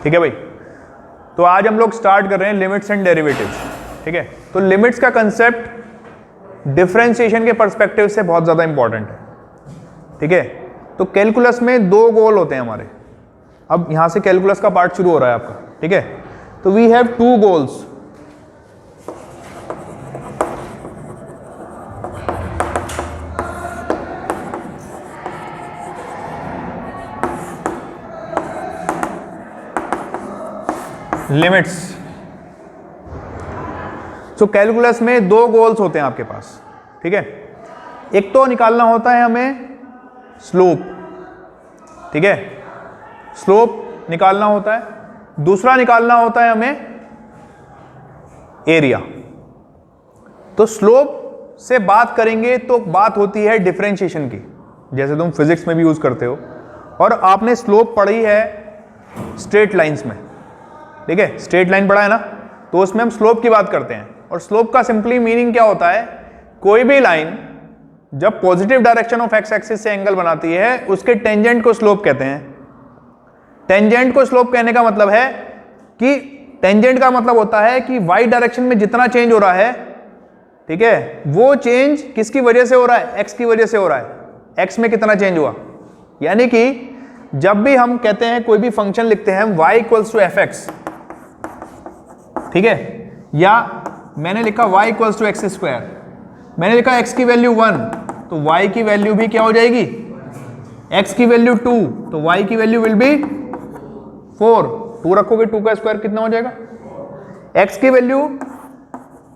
ठीक है भाई। तो आज हम लोग स्टार्ट कर रहे हैं लिमिट्स एंड डेरिवेटिव्स। ठीक है, तो लिमिट्स का कंसेप्ट डिफरेंशिएशन के पर्सपेक्टिव से बहुत ज़्यादा इंपॉर्टेंट है। ठीक है, तो कैलकुलस में दो गोल होते हैं हमारे। अब यहां से कैलकुलस का पार्ट शुरू हो रहा है आपका। ठीक है, तो we have two goals. Limits. So calculus में दो गोल्स होते हैं आपके पास। ठीक है, एक तो निकालना होता है हमें स्लोप। ठीक है, स्लोप निकालना होता है। दूसरा निकालना होता है हमें एरिया। तो स्लोप से बात करेंगे तो बात होती है डिफरेंशिएशन की, जैसे तुम फिजिक्स में भी यूज करते हो। और आपने स्लोप पढ़ी है स्ट्रेट लाइंस में। ठीक है, स्ट्रेट लाइन पढ़ा है ना, तो उसमें हम स्लोप की बात करते हैं। और स्लोप का सिंपली मीनिंग क्या होता है, कोई भी लाइन जब positive direction of x axis से एंगल बनाती है उसके टेंजेंट को स्लोप कहते हैं। टेंजेंट को स्लोप कहने का मतलब है कि टेंजेंट का मतलब होता है कि वाई डायरेक्शन में जितना चेंज हो रहा है, ठीक है, वो चेंज किसकी वजह से हो रहा है, एक्स की वजह से हो रहा है। एक्स में कितना चेंज हुआ, यानी कि जब भी हम कहते हैं कोई भी फंक्शन लिखते हैं हम y equals to f x, ठीक है, या मैंने लिखा y equals to x square, मैंने लिखा x की वैल्यू 1 तो y की वैल्यू भी क्या हो जाएगी, x की वैल्यू 2 तो y की वैल्यू विल बी 4। 2 रखोगे 2 का स्क्वायर कितना हो जाएगा, x की वैल्यू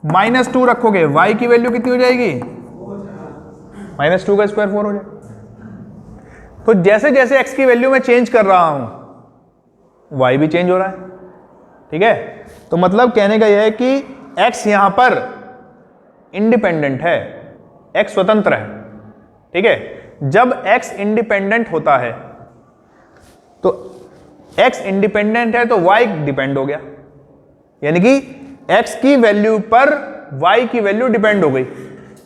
-2 रखोगे y की वैल्यू कितनी हो जाएगी, -2 का स्क्वायर 4 हो जाएगा। तो जैसे जैसे x की वैल्यू में चेंज कर रहा हूं y भी चेंज हो रहा है। ठीक है, तो मतलब कहने का यह है कि x यहां पर इंडिपेंडेंट है, x स्वतंत्र है। ठीक है, जब x इंडिपेंडेंट होता है तो x इंडिपेंडेंट है तो y डिपेंड हो गया, यानी कि x की वैल्यू पर y की वैल्यू डिपेंड हो गई।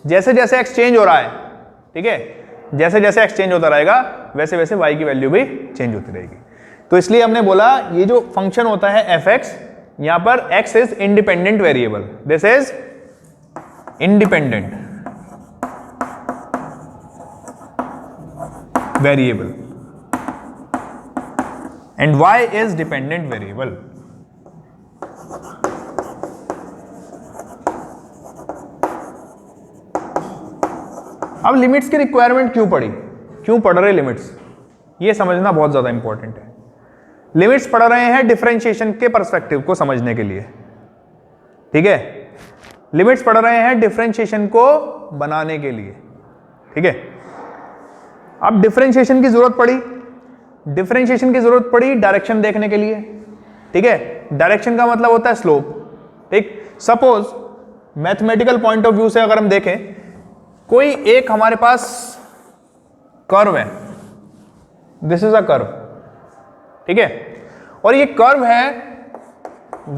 जैसे जैसे x चेंज हो रहा है, ठीक है, जैसे जैसे x चेंज होता रहेगा वैसे वैसे y की वैल्यू भी चेंज होती रहेगी। तो इसलिए हमने बोला ये जो फंक्शन होता है f(x), यहां पर x is independent variable, this is independent variable and y is dependent variable. अब लिमिट्स की रिक्वायरमेंट क्यों पड़ी, क्यों पढ़ रहे लिमिट्स, ये समझना बहुत ज्यादा इंपॉर्टेंट है। लिमिट्स पढ़ रहे हैं डिफरेंशिएशन के पर्सपेक्टिव को समझने के लिए। ठीक है, लिमिट्स पढ़ रहे हैं डिफरेंशिएशन को बनाने के लिए। ठीक है, अब डिफरेंशिएशन की जरूरत पड़ी, डिफरेंशिएशन की जरूरत पड़ी डायरेक्शन देखने के लिए। ठीक है, डायरेक्शन का मतलब होता है स्लोप। ठीक, suppose mathematical point of view से अगर हम देखें, कोई एक हमारे पास कर्व है, दिस इज अ कर्व, ठीक है, और ये कर्व है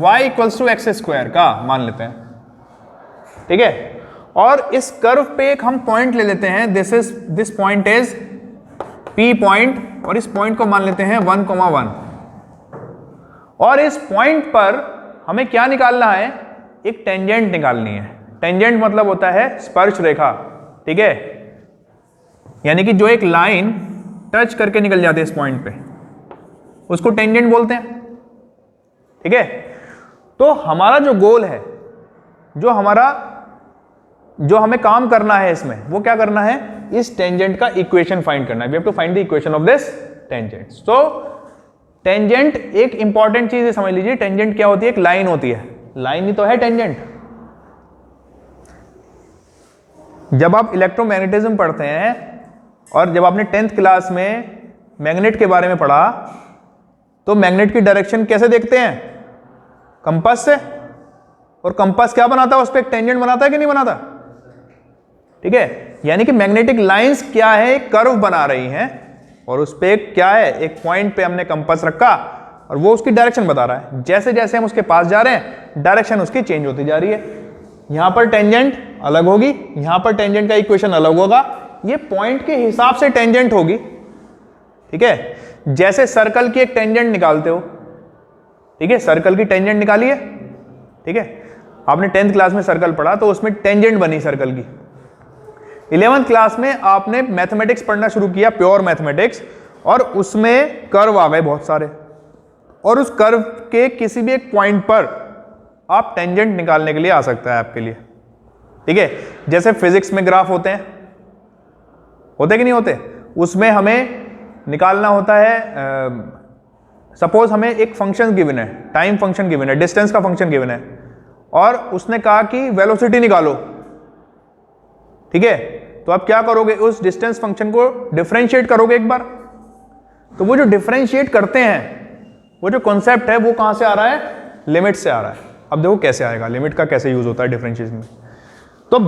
y equals to x square का मान लेते हैं। ठीक है, और इस कर्व पे एक हम पॉइंट ले लेते हैं, this point is P point, और इस पॉइंट को मान लेते हैं 1,1, और इस पॉइंट पर हमें क्या निकालना है, एक टेंजेंट निकालनी है। टेंजेंट मतलब होता है स्पर्श रेखा। ठीक है, यानी कि जो एक लाइन टच करके निकल जाती है इस पॉइंट पे, उसको टेंजेंट बोलते हैं। ठीक है, तो हमारा जो गोल है, जो हमें काम करना है इसमें, वो क्या करना है, इस टेंजेंट का इक्वेशन फाइंड करना है। We have to find the equation of this tangent. So tangent एक इंपॉर्टेंट चीज है, समझ लीजिए। टेंजेंट क्या होती है, एक लाइन होती है, लाइन ही तो है टेंजेंट। जब आप इलेक्ट्रोमैग्नेटिज्म पढ़ते हैं और जब आपने 10th क्लास में मैग्नेट के बारे में पढ़ा, तो मैग्नेट की डायरेक्शन कैसे देखते हैं, कंपास से। और कंपास क्या बनाता है, उस पर एक टेंजेंट बनाता है कि नहीं बनाता। ठीक है, यानी कि मैग्नेटिक लाइंस क्या है, कर्व बना रही हैं, और उस पे क्या है, एक पॉइंट पे हमने कंपास रखा और वो उसकी डायरेक्शन बता रहा है। जैसे जैसे हम उसके पास जा रहे हैं डायरेक्शन उसकी चेंज होती जा रही है। यहां पर टेंजेंट अलग होगी, यहां पर टेंजेंट का इक्वेशन अलग होगा, ये पॉइंट के हिसाब से टेंजेंट होगी। ठीक है, जैसे सर्कल की एक टेंजेंट निकालते हो, ठीक है, सर्कल की टेंजेंट निकाली है। ठीक है, आपने 10th क्लास में सर्कल पढ़ा तो उसमें टेंजेंट बनी सर्कल की। 11th क्लास में आपने मैथमेटिक्स पढ़ना शुरू किया, प्योर मैथमेटिक्स, और उसमें कर्व आ गए बहुत सारे, और उस कर्व के किसी भी एक पॉइंट पर आप टेंजेंट निकालने के लिए आ सकता है आपके लिए। ठीक है, जैसे फिजिक्स में ग्राफ होते हैं, होते कि नहीं होते, उसमें हमें निकालना होता है, सपोज हमें एक फंक्शन गिवन है, टाइम फंक्शन गिवन है, डिस्टेंस का फंक्शन गिवन है, और उसने कहा कि वेलोसिटी निकालो। ठीक है, तो आप क्या करोगे, उस डिस्टेंस फंक्शन को डिफरेंशिएट करोगे एक बार। तो वो जो डिफरेंशिएट करते हैं, वो जो कॉन्सेप्ट है वो कहां से आ रहा है, लिमिट से आ रहा है। अब देखो कैसे आएगा, लिमिट का कैसे यूज होता है डिफरेंशिएशन में। तो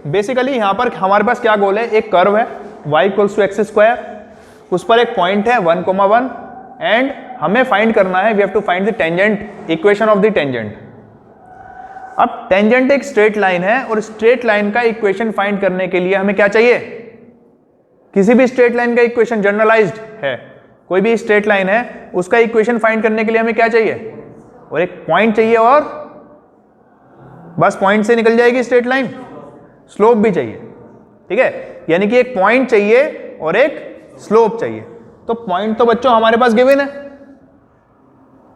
बेसिकली यहां पर हमारे पास क्या गोल है, एक कर्व है y = x², उस पर एक पॉइंट है 1,1, एंड हमें फाइंड करना है, we have to find the tangent, equation of the tangent. अब टेंजेंट एक स्ट्रेट लाइन है, और स्ट्रेट लाइन का इक्वेशन फाइंड करने के लिए हमें क्या चाहिए, किसी भी स्ट्रेट लाइन का इक्वेशन जनरलाइज्ड है, कोई भी स्ट्रेट लाइन है उसका इक्वेशन फाइंड करने के लिए हमें क्या चाहिए, और एक पॉइंट चाहिए, और बस पॉइंट से निकल जाएगी स्ट्रेट लाइन, स्लोप भी चाहिए। ठीक है, यानी कि एक पॉइंट चाहिए और एक स्लोप चाहिए। तो पॉइंट तो बच्चों हमारे पास गिवन है,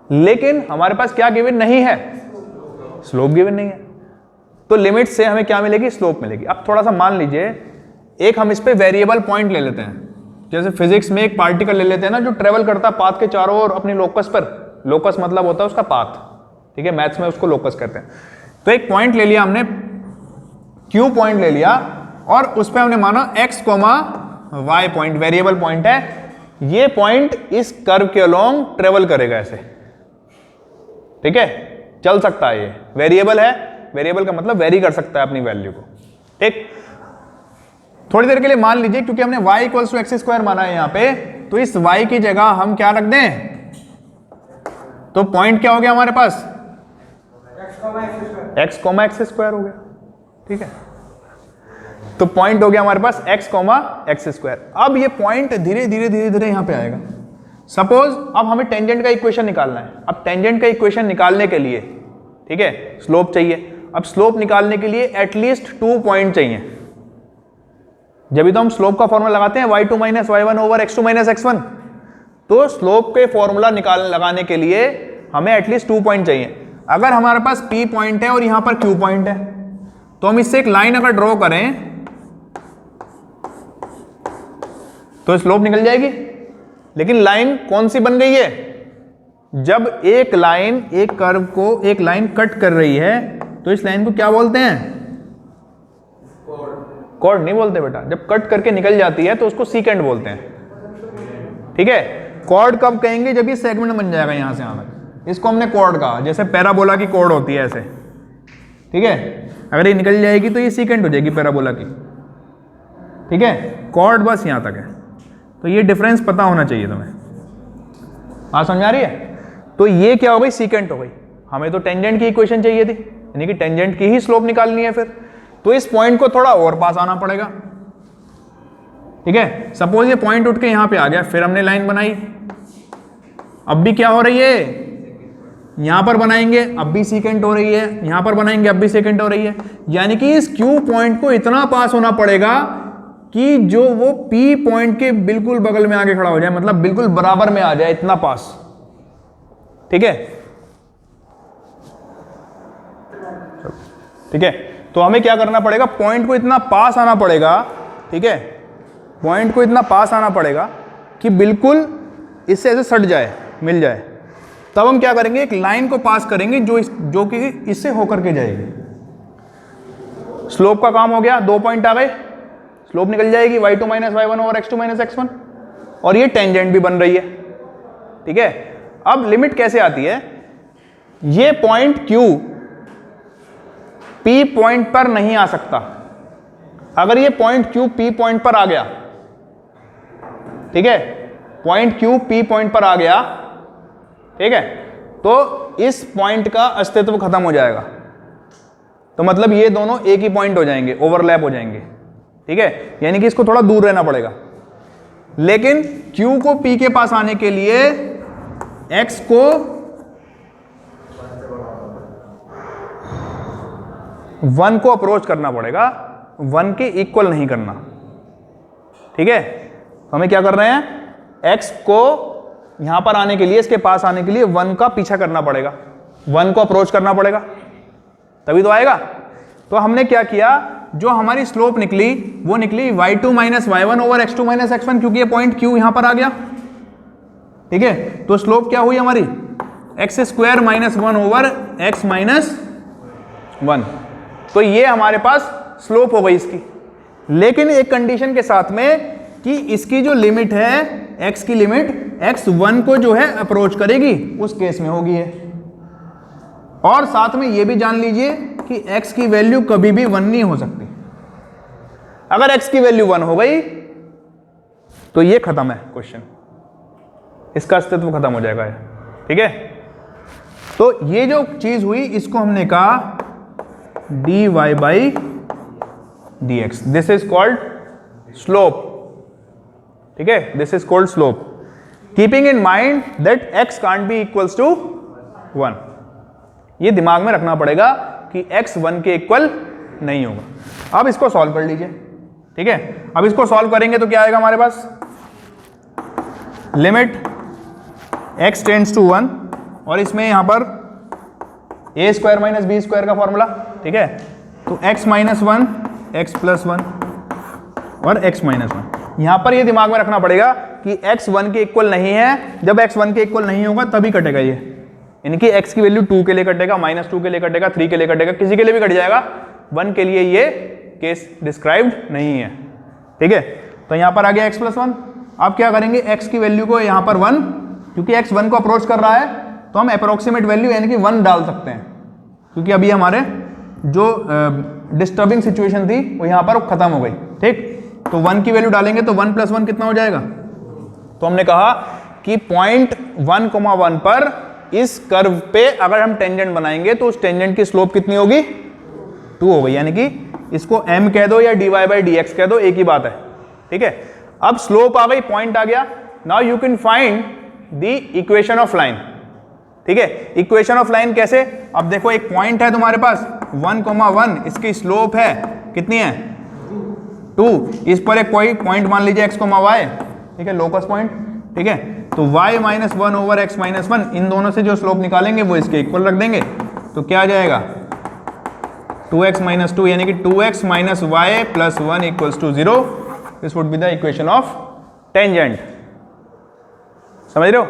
लेकिन हमारे पास क्या गिवन नहीं है, स्लोप गिवन नहीं है। तो लिमिट से हमें क्या मिलेगी, स्लोप मिलेगी। अब थोड़ा सा मान लीजिए, एक हम इस पे वेरिएबल पॉइंट ले लेते हैं, जैसे फिजिक्स में एक पार्टिकल ले लेते हैं ना जो ट्रेवल करता है पाथ के चारों ओर अपनी लोकस पर, लोकस मतलब होता है उसका पाथ। ठीक है, मैथ्स में उसको लोकस कहते हैं। तो एक पॉइंट ले लिया हमने, क्यू पॉइंट ले लिया, और उस पर हमने माना x, y point, variable point है, ये पॉइंट इस कर्व के अलोंग ट्रेवल करेगा ऐसे। ठीक है, चल सकता है, ये वेरिएबल है, वेरिएबल का मतलब वेरी कर सकता है अपनी वैल्यू को। ठीक, थोड़ी देर के लिए मान लीजिए, क्योंकि हमने y = x² माना है यहां पे, तो इस y की जगह हम क्या रख दें, तो पॉइंट क्या हो गया हमारे पास, x, x² हो गया। ठीक है, तो पॉइंट हो गया हमारे पास x, x²। अब ये पॉइंट धीरे धीरे यहां पे आएगा। सपोज अब हमें टेंजेंट का इक्वेशन निकालना है। अब टेंजेंट का इक्वेशन निकालने के लिए, ठीक है, स्लोप चाहिए। अब स्लोप निकालने के लिए एटलीस्ट 2 पॉइंट चाहिए। जब भी तो हम स्लोप का फॉर्मूला लगाते हैं y2 - y1 x2 - x1, तो स्लोप के फॉर्मूला लगाने के लिए हमें एटलीस्ट 2 पॉइंट चाहिए। अगर हमारे पास P पॉइंट है और यहां पर Q पॉइंट है, तो हम इससे एक लाइन अगर ड्रॉ करें तो स्लोप निकल जाएगी। लेकिन लाइन कौन सी बन गई है, जब एक लाइन एक कर्व को एक लाइन कट कर रही है तो इस लाइन को क्या बोलते हैं, कॉर्ड नहीं बोलते बेटा। जब कट करके निकल जाती है तो उसको सीकेंट बोलते हैं। ठीक है, कॉर्ड कब कहेंगे, जब ये सेगमेंट बन जाएगा यहां से यहां तक, इसको हमने कॉर्ड कहा। जैसे पैराबोला की कॉर्ड होती है ऐसे, ठीक है, अगर ये निकल जाएगी तो ये सीकेंट हो जाएगी पैराबोला की। ठीक है, कॉर्ड बस यहां तक है। तो ये डिफरेंस पता होना चाहिए तुम्हें। बात समझ आ रही है? तो ये क्या हो गई, सीकेंट हो गई। हमें तो टेंजेंट की इक्वेशन चाहिए थी, यानी कि टेंजेंट की ही स्लोप निकालनी है फिर। तो इस पॉइंट को थोड़ा और पास आना पड़ेगा। ठीक है, सपोज ये पॉइंट उठ के यहां पे आ गया, फिर हमने लाइन बनाई, अब भी क्या हो रही है, यहां पर बनाएंगे अब भी सीकेंट हो रही है, यहां पर बनाएंगे अब भी सेकेंट हो रही है। यानी कि इस क्यू पॉइंट को इतना पास होना पड़ेगा कि जो वो पी पॉइंट के बिल्कुल बगल में आके खड़ा हो जाए, मतलब बिल्कुल बराबर में आ जाए, इतना पास। ठीक है, ठीक है, तो हमें क्या करना पड़ेगा, पॉइंट को इतना पास आना पड़ेगा। ठीक है, पॉइंट को इतना पास आना पड़ेगा कि बिल्कुल इससे ऐसे सट जाए, मिल जाए। तब हम क्या करेंगे, एक लाइन को पास करेंगे जो कि इससे होकर के जाएगी। स्लोप का काम हो गया, 2 पॉइंट आ गए, स्लोप निकल जाएगी y2 - y1 x2 - x1, और ये टेंजेंट भी बन रही है। ठीक है, अब लिमिट कैसे आती है, ये पॉइंट Q P पॉइंट पर नहीं आ सकता। अगर ये पॉइंट Q P पॉइंट पर आ गया, ठीक है, पॉइंट Q P पॉइंट पर आ गया, ठीक है, तो इस पॉइंट का अस्तित्व खत्म हो जाएगा। तो मतलब ये दोनों एक ही पॉइंट हो जाएंगे, ओवरलैप हो जाएंगे। ठीक है, यानी कि इसको थोड़ा दूर रहना पड़ेगा। लेकिन Q को P के पास आने के लिए X को 1 को अप्रोच करना पड़ेगा, 1 के इक्वल नहीं करना। ठीक है, तो हमें क्या कर रहे हैं, x को यहां पर आने के लिए, इसके पास आने के लिए 1 का पीछा करना पड़ेगा, 1 को अप्रोच करना पड़ेगा, तभी तो आएगा। तो हमने क्या किया, जो हमारी स्लोप निकली वो निकली y2 minus y1 over x2 minus x1, क्योंकि ये पॉइंट q यहां पर आ गया। ठीक है, तो स्लोप क्या हुई हमारी, x square minus 1 over x minus 1। तो ये हमारे पास स्लोप हो गई इसकी, लेकिन एक कंडीशन के साथ में कि इसकी जो लिमिट है, x की लिमिट x 1 को जो है अप्रोच करेगी, उस केस में होगी है। और साथ में ये भी जान लीजिए कि x की वैल्यू कभी भी 1 नहीं हो सकती। अगर x की वैल्यू 1 हो गई तो ये खत्म है क्वेश्चन, इसका अस्तित्व खत्म हो जाएगा। ठीक है, तो ये जो चीज हुई इसको हमने कहा dy by dx, this is called slope. ठीक है, this is called slope, keeping in mind that x can't be equals to 1। ये दिमाग में रखना पड़ेगा कि x 1 के इक्वल नहीं होगा। अब इसको सॉल्व कर लीजिए। ठीक है, अब इसको सॉल्व करेंगे तो क्या आएगा हमारे पास, लिमिट x टेंड्स टू 1, और इसमें यहां पर a square minus b square का फॉर्मूला। ठीक है, तो x माइनस 1 x प्लस 1 और x माइनस 1। यहां पर ये दिमाग में रखना पड़ेगा कि x 1 के इक्वल नहीं है, जब x 1 के इक्वल नहीं होगा तभी कटेगा ये, यानी कि x की वैल्यू 2 के लिए कटेगा, माइनस 2 के लिए कटेगा, 3 के लिए कटेगा, किसी के लिए भी कट जाएगा, 1 के लिए ये केस डिस्क्राइब्ड नहीं है। ठीक है, तो यहां पर आ गया x प्लस 1। अब क्या करेंगे, x की वैल्यू को यहां पर 1, क्योंकि x 1 को अप्रोच कर रहा है तो हम अप्रोक्सीमेट वैल्यू यानी कि 1 डाल सकते हैं, क्योंकि अभी हमारे जो डिस्टर्बिंग सिचुएशन थी वो यहां पर खत्म हो गई। ठीक, तो 1 की वैल्यू डालेंगे तो 1 प्लस 1 कितना हो जाएगा, तो हमने कहा कि पॉइंट 1,1 पर इस कर्व पे अगर हम टेंजेंट बनाएंगे तो उस टेंजेंट की स्लोप कितनी होगी, 2 हो गई, यानी कि इसको m कह दो या dy बाई dx कह दो, एक ही बात है। ठीक है, अब स्लोप आ गई, पॉइंट आ गया, now you can find the equation of line. ठीक है, इक्वेशन ऑफ लाइन कैसे, अब देखो एक पॉइंट है तुम्हारे पास 1,1, इसकी स्लोप है कितनी है, 2, इस पर एक पॉइंट मान लीजिए x, y। ठीक है, लोकस पॉइंट। ठीक है, तो y minus 1 over x minus 1, इन दोनों से जो स्लोप निकालेंगे वो इसके इक्वल रख देंगे, तो क्या आ जाएगा 2x माइनस 2, यानी कि 2x minus y plus 1 equals to 0। This would be the equation of tangent. समझ रहे हो,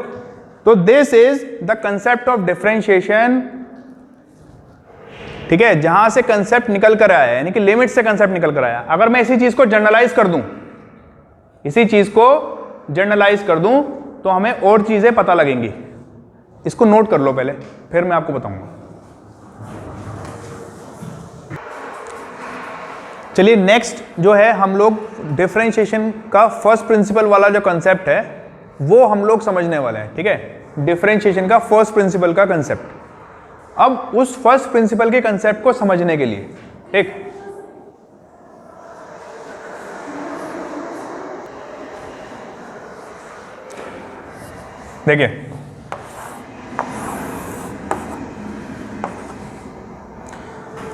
तो this is the concept of differentiation. ठीक है, जहां से कंसेप्ट निकल कर आया है, यानी कि लिमिट से कंसेप्ट निकल कर आया। अगर मैं इसी चीज को जनरलाइज कर दूं, इसी चीज को जनरलाइज कर दूं तो हमें और चीजें पता लगेंगी। इसको नोट कर लो पहले, फिर मैं आपको बताऊंगा। चलिए नेक्स्ट जो है, हम लोग डिफरेंशिएशन का फर्स्ट प्रिंसिपल वाला जो कंसेप्ट है वो हम लोग समझने वाले हैं। ठीक है, डिफरेंशिएशन का फर्स्ट प्रिंसिपल का कंसेप्ट। अब उस फर्स्ट प्रिंसिपल के कंसेप्ट को समझने के लिए, ठीक, देखिए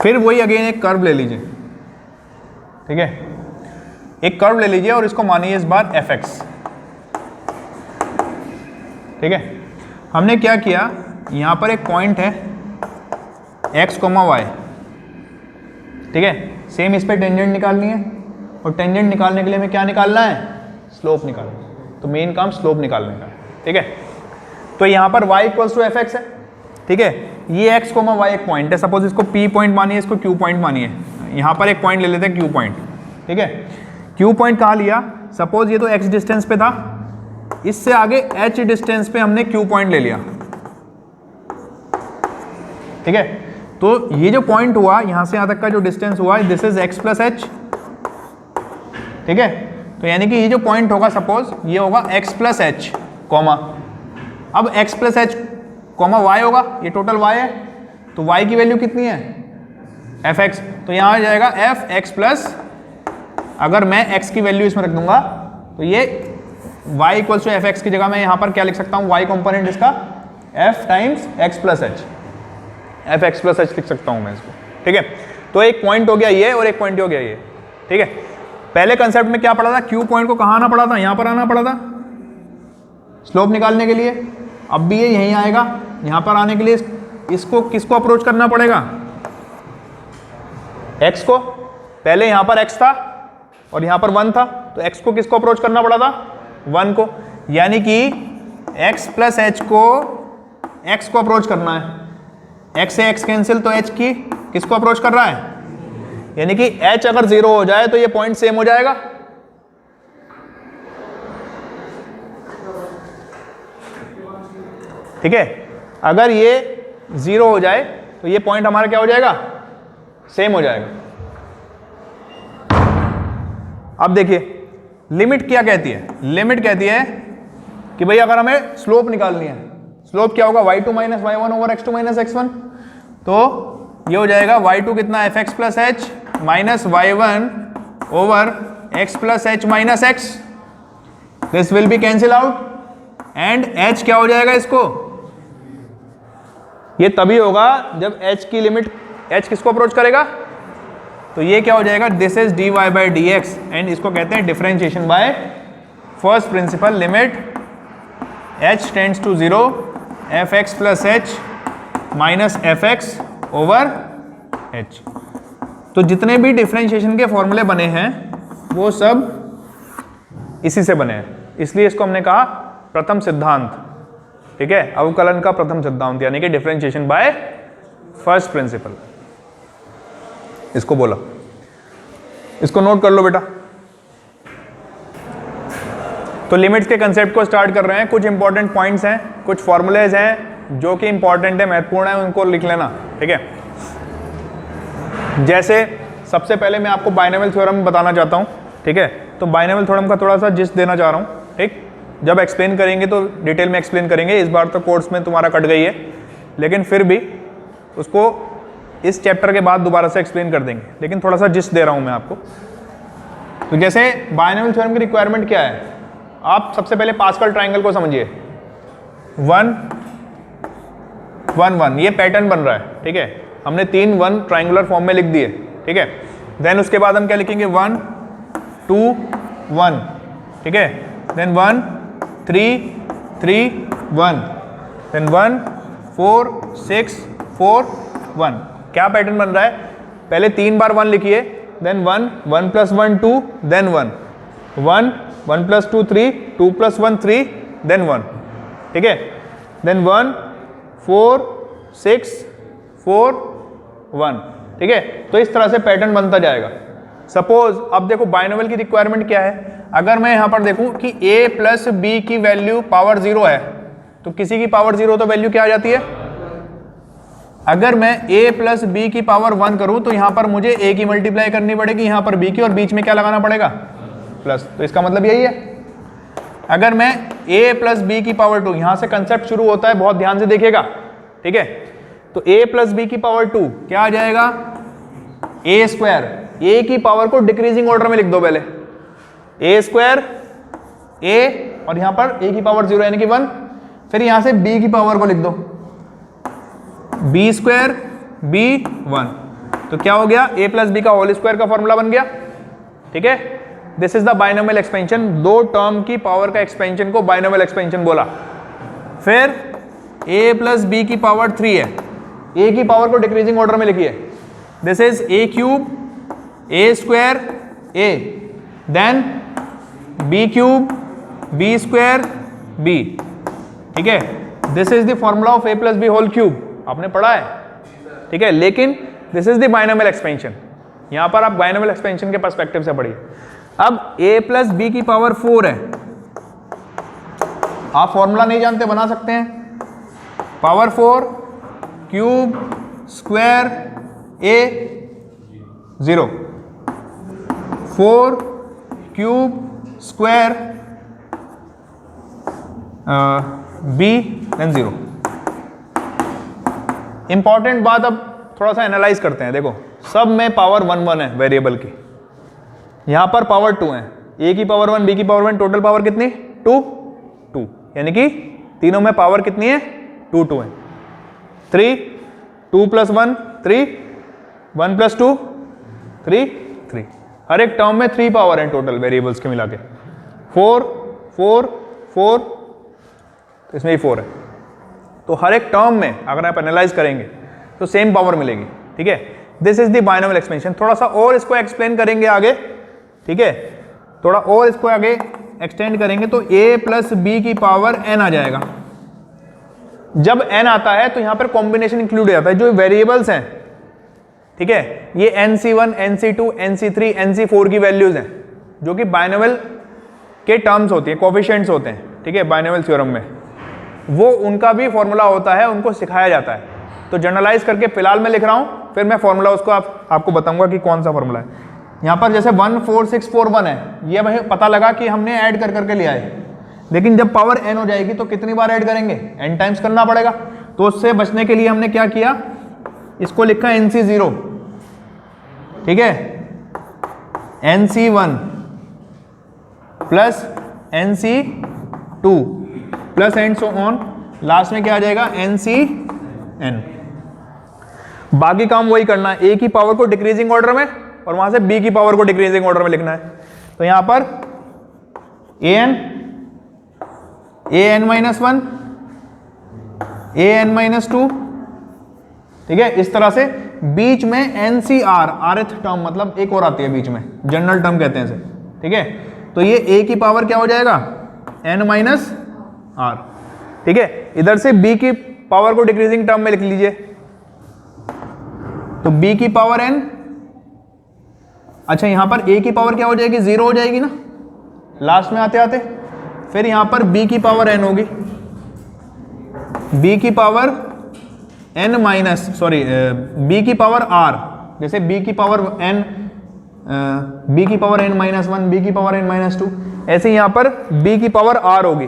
फिर वही अगेन एक कर्व ले लीजिए। ठीक है, एक कर्व ले लीजिए और इसको मानिए इस बार fx। ठीक है, हमने क्या किया, यहां पर एक पॉइंट है x, y। ठीक है, सेम इस पे टेंजेंट निकालनी है, और टेंजेंट निकालने के लिए हमें क्या निकालना है, स्लोप निकालना। तो मेन काम स्लोप निकालने का। ठीक है, तो यहां पर y इक्वल्स टू fx है। ठीक है, ये x, y एक पॉइंट है, सपोज इसको p पॉइंट मानिए, इसको q पॉइंट मानिए। यहां पर एक पॉइंट ले लेते हैं q पॉइंट। ठीक है, q पॉइंट कहां लिया, सपोज ये तो x डिस्टेंस पे था, इससे आगे h डिस्टेंस पे हमने q पॉइंट ले लिया। ठीक है, तो ये जो पॉइंट हुआ, यहां से यहां तक का जो डिस्टेंस हुआ, this is x plus h। ठीक है, तो यानी कि ये जो पॉइंट होगा, सपोज ये होगा x प्लस h, कॉमा, अब x plus h comma y होगा, ये टोटल y है, तो y की वैल्यू कितनी है, fx। तो यहां आ जाएगा fx प्लस, अगर मैं x की वैल्यू इसमें रख दूंगा तो ये y इक्वल्स टू fx की जगह मैं यहां पर क्या लिख सकता हूं, y कंपोनेंट इसका f times x plus h, fx plus h लिख सकता हूं मैं इसको। ठीक है, तो एक पॉइंट हो गया ये और एक पॉइंट हो गया ये, ठीक है। पहले कंसेप्ट में क्या पढ़ा था, क्यू पॉइंट को कहाँ आना पड़ा था, यहाँ पर आना पड़ा था स्लोप निकालने के लिए। अब भी ये यहीं आएगा, यहाँ पर आने के लिए इसको किसको अप्रोच करना पड़ेगा, x को। पहले यहाँ पर x था और यहाँ पर 1 था, तो x को किसको अप्रोच करना पड़ा था, 1 को। यानी कि x प्लस h को x को अप्रोच करना है। x से x कैंसिल, तो h की किसको अप्रोच कर रहा है, यानी कि h अगर 0 हो जाए तो ये पॉइंट सेम हो जाएगा। ठीक है, अगर ये 0 हो जाए तो ये पॉइंट हमारा क्या हो जाएगा, सेम हो जाएगा। अब देखिए लिमिट क्या कहती है, लिमिट कहती है कि भाई अगर हमें स्लोप निकालनी है, स्लोप क्या होगा, y2 minus y1 over x2 minus x1, तो ये हो जाएगा y2 कितना fx plus h minus y1 over x plus h minus x, this will be cancel out and h क्या हो जाएगा इसको, ये तभी होगा जब h की लिमिट, h किसको अप्रोच करेगा, तो ये क्या हो जाएगा, this is dy by d x, and इसको कहते हैं differentiation by first principle, limit h tends to 0 fx plus h minus fx over h। तो जितने भी डिफरेंशिएशन के फॉर्मूले बने हैं वो सब इसी से बने हैं, इसलिए इसको हमने कहा प्रथम सिद्धांत। ठीक है, अवकलन का प्रथम सिद्धांत, यानी कि डिफरेंशिएशन बाय फर्स्ट प्रिंसिपल, इसको बोला। इसको नोट कर लो बेटा। तो लिमिट्स के कंसेप्ट को स्टार्ट कर रहे हैं, कुछ इंपॉर्टेंट पॉइंट्स हैं, कुछ फॉर्मूलेज हैं जो कि इंपॉर्टेंट है, महत्वपूर्ण है, उनको लिख लेना। ठीक है, जैसे सबसे पहले मैं आपको बाइनोमियल थ्योरम बताना चाहता हूं। ठीक है, तो बाइनोमियल थ्योरम का थोड़ा सा जिस्ट देना चाह रहा हूं। ठीक, जब एक्सप्लेन करेंगे तो डिटेल में एक्सप्लेन करेंगे, इस बार तो कोर्स में तुम्हारा कट गई है, लेकिन फिर भी उसको इस चैप्टर के बाद दोबारा से एक्सप्लेन कर देंगे, लेकिन थोड़ा सा जिस्ट दे रहा हूं मैं आपको। तो जैसे बाइनोमियल थ्योरम की रिक्वायरमेंट क्या है, आप सबसे पहले पास्कल ट्राइंगल को समझिए। 1 1 1 ये पैटर्न बन रहा है। ठीक है, हमने 3 1 ट्राइंगुलर फॉर्म में लिख दिए। ठीक है, देन उसके बाद हम क्या लिखेंगे, 1 2 1। ठीक है, देन 1 3 3 1, देन 1 4 6 4 1। क्या पैटर्न बन रहा है, पहले 3 बार 1 लिखिए, then 1 1 plus 1 2, then 1 1 1 plus 2 3 2 plus 1 3, then 1। ठीक है, देन 1 4 6 4 1। ठीक है, तो इस तरह से पैटर्न बनता जाएगा। सपोज अब देखो बाइनोमियल की रिक्वायरमेंट क्या है, अगर मैं यहां पर देखूं कि a प्लस बी की वैल्यू पावर 0 है, तो किसी की पावर 0 तो वैल्यू क्या आ जाती है। अगर मैं a प्लस बी की पावर 1 करूं तो यहां पर मुझे a की मल्टीप्लाई करनी पड़ेगी, यहां पर b की, और बीच में क्या लगाना पड़ेगा, प्लस। तो इसका मतलब यही है। अगर मैं a प्लस बी की पावर 2, यहां से कंसेप्ट शुरू होता है, बहुत ध्यान से देखिएगा। ठीक है, तो a प्लस बी की पावर 2 क्या आ जाएगा, a स्क्वायर। a की पावर को डिक्रीजिंग ऑर्डर में लिख दो पहले, a स्क्वायर a, और यहां पर a की पावर 0 यानी कि 1, फिर यहां से b की पावर को लिख दो, b स्क्वायर b 1। तो क्या हो गया, a प्लस बी का होल स्क्वायर का फॉर्मूला बन गया। ठीक है, this is the binomial expansion, दो टर्म की पावर का एक्सपेंशन को बाइनोमियल एक्सपेंशन बोला। फिर a प्लस बी की पावर 3 है, a की पावर को डिक्रीजिंग ऑर्डर में लिखिए, this is a cube a square a, then b cube b square b। ठीक है, this is the formula of a plus b whole cube, आपने पढ़ा है। ठीक है, लेकिन this is the binomial expansion, यहां पर आप बाइनोमियल एक्सपेंशन के पर्सपेक्टिव से पढ़िए। अब a प्लस बी की पावर 4 है, आप फॉर्मूला नहीं जानते, बना सकते हैं, power 4 cube square a 0, 4 cube square b then 0। Important बात, अब थोड़ा सा एनालाइज करते हैं। देखो सब में पावर 1 1 है वेरिएबल की, यहां पर पावर 2 है, a की पावर 1 b की पावर 1, टोटल पावर कितनी, 2 2, यानी कि तीनों में पावर कितनी है, 2 2 है। 3 2 प्लस 1 3, 1 प्लस 2 3 3, हर एक टर्म में 3 पावर है टोटल वेरिएबल्स के मिला के, 4 4 4, तो इसमें भी 4 है। तो हर एक टर्म में अगर आप एनालाइज करेंगे तो सेम पावर मिलेगी, ठीक है। This is the binomial expansion. थोड़ा सा और इसको एक्सप्लेन करेंगे आगे, ठीक है, थोड़ा और इसको आगे एक्सटेंड करेंगे तो a प्लस बी की पावर n आ जाएगा। जब n आता है तो यहां पर कॉम्बिनेशन इंक्लूड हो जाता है, जो वेरिएबल्स हैं, ठीक है, ये nc1 nc2 nc3 nc4 की वैल्यूज हैं जो कि बायनोमियल के टर्म्स होती है, कोफिशिएंट्स होते हैं, ठीक है, बायनोमियल थ्योरम में वो उनका भी फॉर्मूला होता है, उनको सिखाया जाता है। तो जनरलाइज करके फिलहाल मैं लिख रहा हूं, फिर मैं फॉर्मूला उसको आपको बताऊंगा कि कौन सा फॉर्मूला है। यहां पर जैसे 1 4 6 4 1 है, ये हमें पता लगा कि हमने ऐड कर करके लिया है, लेकिन जब पावर n हो जाएगी तो कितनी बार ऐड करेंगे, n टाइम्स करना पड़ेगा। तो उससे बचने के लिए हमने क्या किया, इसको लिखा nc0, ठीक है, nc1 plus nc2 plus and so on, last में क्या आ जाएगा ncn। बाकी काम वही करना है, a की पावर को डिक्रीजिंग ऑर्डर में और वहां से b की पावर को डिक्रीजिंग ऑर्डर में लिखना है। तो यहां पर an माइनस 1 an माइनस 2, ठीक है, इस तरह से बीच में ncr, rth टर्म मतलब एक और आती है बीच में, जनरल टर्म कहते हैं इसे, ठीक है। तो ये a की पावर क्या हो जाएगा n माइनस r, ठीक है। इधर से b की पावर को डिक्रीजिंग टर्म में लिख लीजिए, तो b की पावर n, अच्छा यहां पर a की पावर क्या हो जाएगी, 0 हो जाएगी ना लास्ट में आते आते। फिर यहां पर b की पावर n होगी, b की पावर n माइनस b की पावर r, जैसे b की पावर n, b की पावर n माइनस 1, b की पावर n माइनस 2, ऐसे यहां पर b की पावर r होगी,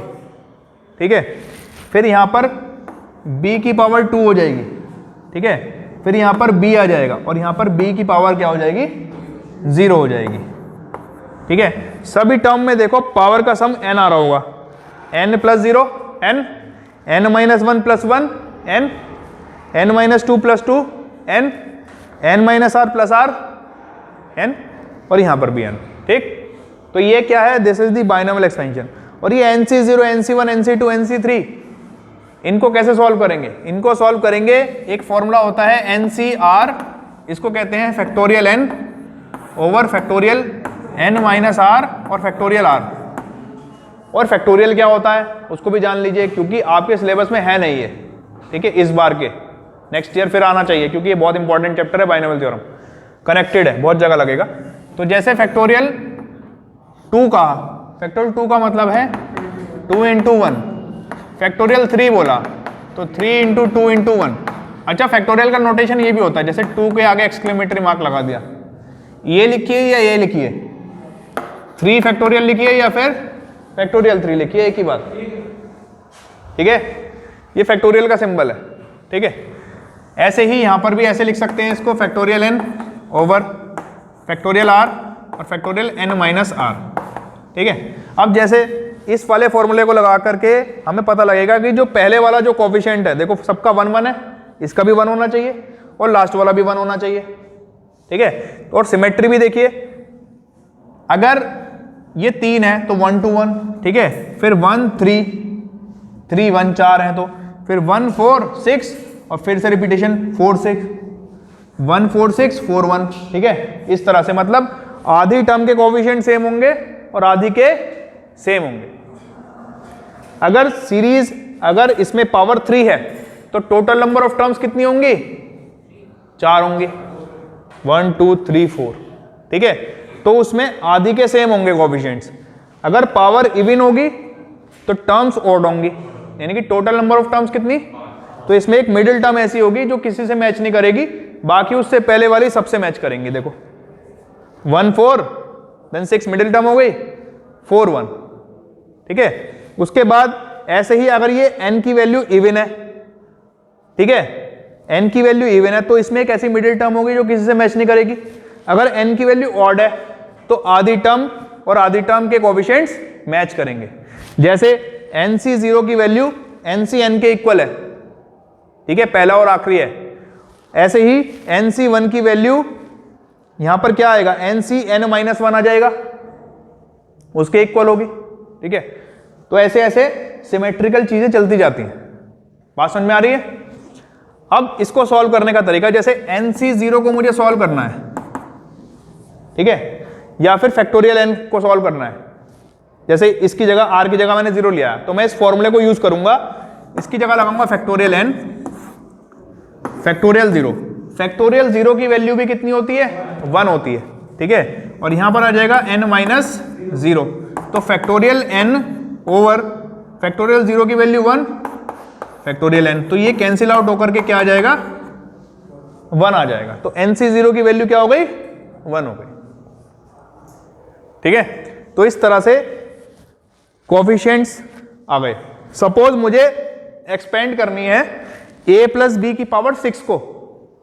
ठीक है। फिर यहां पर b की पावर 2 हो जाएगी, ठीक है। फिर यहां पर b आ जाएगा और यहां पर b की पावर क्या हो जाएगी, 0 हो जाएगी, ठीक है। सभी टर्म में देखो पावर का सम n आ रहा होगा, n plus 0 n, n minus 1 plus 1 n, n minus 2 plus 2 n, n minus r plus r n, और यहां पर भी n, ठीक। तो ये क्या है, this is the binomial expansion. और ये nc0 nc1 nc2 nc3, इनको कैसे सॉल्व करेंगे, इनको सॉल्व करेंगे, एक फॉर्मूला होता है ncr, इसको कहते हैं factorial n over factorial n minus r और फैक्टोरियल r। और फैक्टोरियल क्या होता है उसको भी जान लीजिए, क्योंकि आपके सिलेबस में है नहीं है, ठीक है, इस बार के, नेक्स्ट ईयर फिर आना चाहिए, क्योंकि ये बहुत इंपॉर्टेंट चैप्टर है, बायनोमियल थ्योरम कनेक्टेड है, बहुत जगह लगेगा। तो जैसे फैक्टोरियल 2 का, फैक्टोरियल 2 का मतलब है 2 इंटू 1, फैक्टोरियल 3 बोला तो 3 इंटू 2 इंटू 1। अच्छा, फैक्टोरियल का नोटेशन ये भी होता है, जैसे 2 के आगे एक्सक्लेमेटरी मार्क लगा दिया, ये लिखिए या ये लिखिए, 3 फैक्टोरियल लिखिए या फिर फैक्टोरियल 3 लिखिए, एक ही बात, ठीक है। ये फैक्टोरियल का सिंबल है, ठीक है। ऐसे ही यहां पर भी ऐसे लिख सकते हैं इसको, factorial n over factorial r और फैक्टोरियल n माइनस r, ठीक है। अब जैसे इस वाले फॉर्मूले को लगा करके हमें पता लगेगा कि जो पहले वाला जो कोफिशिएंट है, देखो सबका 1 1 है, इसका भी 1 होना चाहिए और लास्ट वाला भी 1 होना चाहिए, ठीक है। और सिमेट्री भी देखिए, अगर ये 3 है तो 1 2 1, ठीक है। फिर 1 3 3 1 4 है, तो फिर 1 4 6 और फिर से रिपीटेशन 4 6 1 4 6 4 1, ठीक है। इस तरह से मतलब आधी टर्म के कोफिशिएंट सेम होंगे और आधी के सेम होंगे। अगर सीरीज, अगर इसमें पावर 3 है तो टोटल नंबर ऑफ टर्म्स कितनी होंगी, 4 होंगी, 1 2 3 4, ठीक है। तो उसमें आधी के सेम होंगे कोफिशिएंट्स। अगर पावर इवन होगी तो टर्म्स ऑड होंगी, यानी कि टोटल नंबर ऑफ टर्म्स कितनी, तो इसमें एक मिडिल टर्म ऐसी होगी जो किसी से मैच नहीं करेगी, बाकी उससे पहले वाली सबसे मैच करेंगे। देखो 1 4 देन 6 मिडिल टर्म हो गई, 4 1, ठीक है। उसके बाद ऐसे ही अगर ये n की वैल्यू इवन है, ठीक है, n की वैल्यू इवन है तो इसमें एक ऐसी मिडिल टर्म होगी जो किसी से मैच नहीं करेगी। अगर n की वैल्यू ऑड है तो आधी टर्म और आधी टर्म के कोफिशिएंट्स मैच करेंगे। जैसे nc0 की वैल्यू ncn के इक्वल है, ठीक है, पहला और आखिरी है। ऐसे ही nc1 की वैल्यू यहां पर क्या आएगा, NC(n-1) आ जाएगा, उसके इक्वल होगी। ठीक है, तो ऐसे ऐसे सिमेट्रिकल चीजें चलती जाती हैं। बात समझ में आ रही है? अब इसको सॉल्व करने का तरीका, जैसे NC0 को मुझे सॉल्व करना है, ठीक है, या फिर फैक्टोरियल n को सॉल्व करना है। जैसे इसकी जगह r की जगह मैंने 0 लिया, तो मैं इस फॉर्मूले को यूज करूंगा, इसकी जगह लगाऊंगा फैक्टोरियल n, फैक्टोरियल 0। फैक्टोरियल 0 की वैल्यू भी कितनी होती है, 1 होती है। ठीक है, और यहां पर आ जाएगा n-0, तो फैक्टोरियल n ओवर फैक्टोरियल 0 की वैल्यू 1, फैक्टोरियल n, तो ये कैंसिल आउट होकर के क्या आ जाएगा, 1 आ जाएगा। तो NC0 की वैल्यू क्या हो गई, 1 हो गई। ठीक है, तो इस तरह से कोफिशिएंट्स आ गए। सपोज मुझे एक्सपेंड करनी है a प्लस बी की पावर 6 को,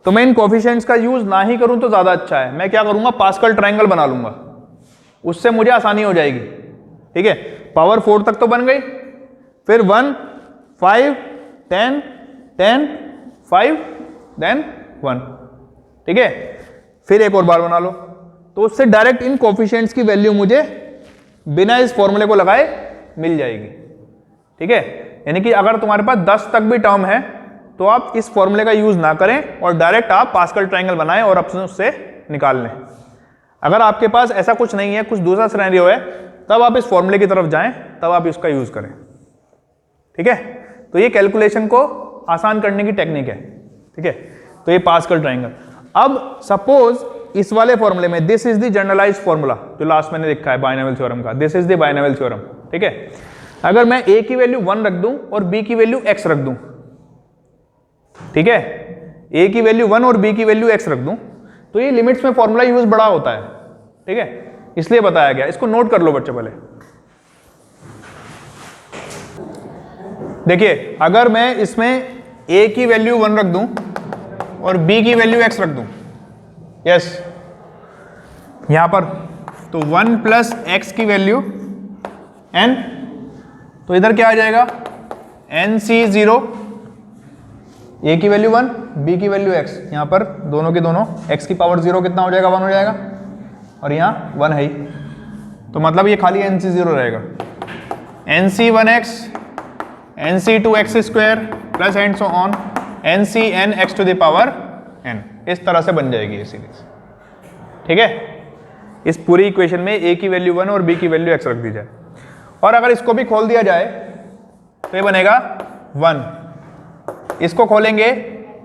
तो मैं इन कोफिशिएंट्स का यूज ना ही करूं तो ज्यादा अच्छा है। मैं क्या करूंगा, पास्कल ट्रायंगल बना लूंगा, उससे मुझे आसानी हो जाएगी। ठीक है, पावर 4 तक तो बन गई, फिर 1, 5, 10, 10, 5, देन 1। ठीक है, फिर एक और बार बना लो, तो उससे डायरेक्ट इन कोफिशिएंट्स की वैल्यू मुझे बिना इस फॉर्मूले को लगाए मिल जाएगी। ठीक है, यानी कि अगर तुम्हारे पास 10 तक भी टर्म है तो आप इस फॉर्मूले का यूज ना करें और डायरेक्ट आप पास्कल ट्रायंगल बनाएं और अपने उससे निकाल लें। अगर आपके पास ऐसा कुछ नहीं है, कुछ दूसरा सिनेरियो है, तब आप इस फॉर्मूले की तरफ जाएं, तब आप इसका यूज करें। ठीक है, तो ये कैलकुलेशन को आसान करने की टेक्निक है। ठीक है, तो ये पास्कल ट्रायंगल। अब सपोज इस वाले फॉर्मूले में this is the generalized formula जो लास्ट मैंने लिखा है बाइनोमियल थ्योरम का, this is the binomial theorem. ठीक है, अगर मैं a की वैल्यू 1 रख दूं और b की वैल्यू x रख दूं, ठीक है, a की वैल्यू 1 और b की वैल्यू x रख दूं, तो ये लिमिट्स में फॉर्मूला यूज बड़ा होता है। ठीक है, इसलिए बताया गया, इसको नोट कर लो बच्चे पहले। देखिए, अगर मैं इसमें a की वैल्यू 1 रख दूं और b की वैल्यू x रख दूं, यस, यहां पर तो 1 प्लस x की वैल्यू n, तो इधर क्या आ जाएगा, NC0, a की वैल्यू 1, b की वैल्यू x, यहां पर दोनों के दोनों x की पावर 0 कितना हो जाएगा, 1 हो जाएगा, और यहां 1 है ही, तो मतलब ये खाली NC0 रहेगा। NC1x, NC2x² plus and so on, NCnx to the power n, इस तरह से बन जाएगी ये सीरीज। ठीक है, इस पूरी इक्वेशन में a की वैल्यू 1 और b की वैल्यू x रख दी जाए, और अगर इसको भी खोल दिया जाए तो ये बनेगा 1। इसको खोलेंगे,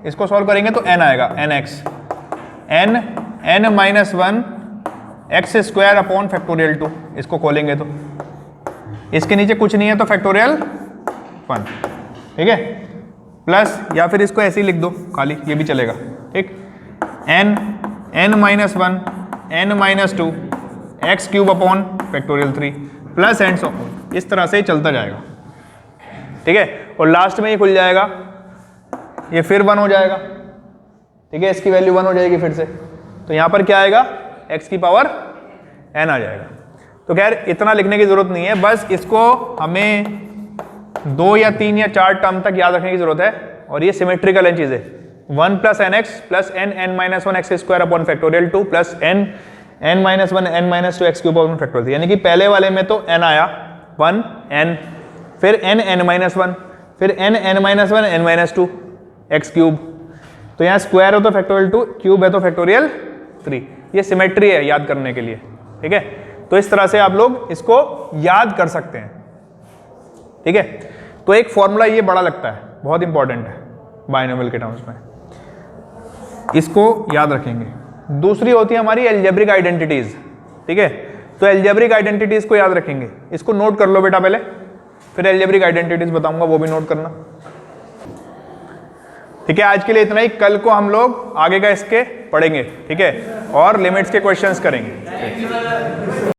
इसको सॉल्व करेंगे तो n आएगा, nx, n-1 x² upon factorial 2। इसको खोलेंगे तो इसके नीचे कुछ नहीं है तो फैक्टोरियल 1। ठीक है, प्लस या फिर इसको ऐसे ही लिख दो खाली, ये भी चलेगा। ठीक, n-1 n-2 x³ upon factorial 3 plus and so on, इस तरह से ही चलता जाएगा। ठीक है, और लास्ट में ये खुल जाएगा, ये फिर 1 हो जाएगा। ठीक है, इसकी वैल्यू 1 हो जाएगी फिर से, तो यहां पर क्या आएगा, x की पावर n आ जाएगा। तो खैर इतना लिखने की जरूरत नहीं है, बस इसको हमें 2 या 3 या 4 टर्म तक याद रखने की जरूरत है, और ये सिमेट्रिकल है चीजें। 1 plus nx plus n-1 x² upon factorial 2 plus n-1 n-2 x³ upon factorial 3, यानी कि पहले वाले में तो n आया 1 n, फिर n-1, फिर n-1 n-2 x³, तो यहाँ स्क्वायर हो तो फैक्टोरियल 2, क्यूब है तो फैक्टोरियल 3। ये सिमेट्री है याद करने के लिए। ठीक है, तो इस तरह से आप लोग इसको याद कर सकते हैं। ठीक है, तो एक फॉर्मूला ये बड़ा लगता है, बहुत इंपॉर्टेंट है बाइनोमियल के टर्म्स में, इसको याद रखेंगे। दूसरी होती है हमारी एल्जेब्रिक आइडेंटिटीज। ठीक है, तो एल्जेब्रिक आइडेंटिटीज को याद रखेंगे, इसको नोट कर लो बेटा पहले, फिर एल्जेब्रिक आइडेंटिटीज बताऊंगा, वो भी नोट करना। ठीक है, आज के लिए इतना ही, कल को हम लोग आगे का इसके पढ़ेंगे। ठीक है, और लिमिट्स के क्वेश्चंस करेंगे।